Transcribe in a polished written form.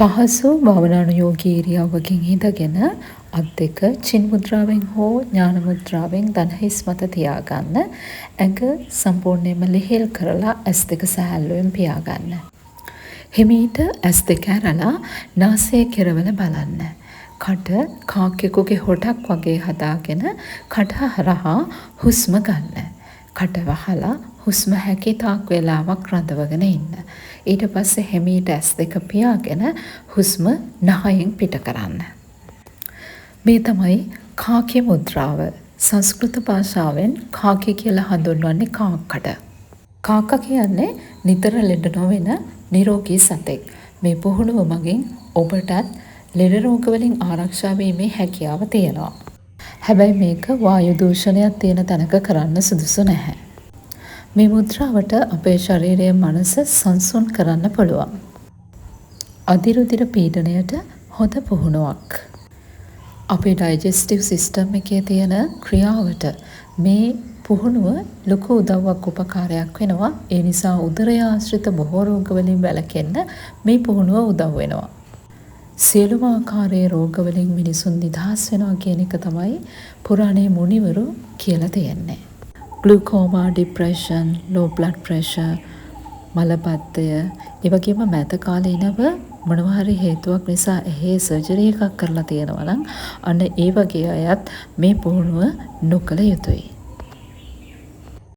පහසු භාවනානුයෝගී ඉරියව්වකින් හිඳගෙන අත් දෙක චින් මුද්‍රාවෙන් හෝ ඥාන මුද්‍රාවෙන් දන හිස් මත තියාගන්න. ඇඟ සම්පූර්ණයෙන්ම ලිහිල් කරලා ඇස් දෙක සැහැල්ලුවෙන් පියාගන්න. හිමීට ඇස් දෙක ඇරලා නාසයේ කෙරවල බලන්න. කට කාක්කෙකුගේ හොටක් වගේ හදාගෙන කට හරහා හුස්ම ගන්න. කට වහලා හුස්ම හැකි තාක් වේලාවක් රඳවගෙන ඉන්න. ඊට පස්සේ හිමීට ඇස් දෙක පියාගෙන හුස්ම නහයෙන් පිට කරන්න. මේ තමයි කාකි මුද්‍රාව. සංස්කෘත භාෂාවෙන් කාකි කියලා හඳුන්වන්නේ කාක්කට. කාක්ක කියන්නේ නිතර ලෙඩ නොවන නිරෝගී සතෙක්. මේ පුහුණුව මගින් ඔබටත් ලෙඩ රෝග වලින් ආරක්ෂා වීමේ හැකියාව තියෙනවා. හැබැයි මේක වායු දූෂණයක් තියෙන තැනක කරන්න සුදුසු නැහැ. මේ මුද්‍රාවට අපේ ශරීරයේ මනස සංසුන් කරන්න පුළුවන්. අධිරුධිර පීඩනයට හොඳ පුහුණුවක්. අපේ ඩයිජෙස්ටිව් සිස්ටම් එකේ තියෙන ක්‍රියාවට මේ පුහුණුව ලොකු උදව්වක් උපකාරයක් වෙනවා. ඒ නිසා උදරය ආශ්‍රිත බොහෝ රෝග වලින් වැළකෙන්න මේ පුහුණුව උදව් වෙනවා. සියලුම ආකාරයේ රෝග වලින් මිනිසුන් නිදහස් වෙනවා කියන එක තමයි පුරාණයේ මුනිවරු කියලා තියෙන්නේ. ග්ලූකෝමා, ડિප්‍රෙෂන්, ලෝ බ්ලඩ් ප්‍රෙෂර්, මලබද්ධය, ඒ වගේම මෑත කාලේ ඉනව මොනවා හරි හේතුවක් නිසා එහේ සර්ජරි එකක් කරලා තියෙනවා නම් අන්න ඒ වගේ අයත් මේ පුහුණුව නොකළ යුතුයි.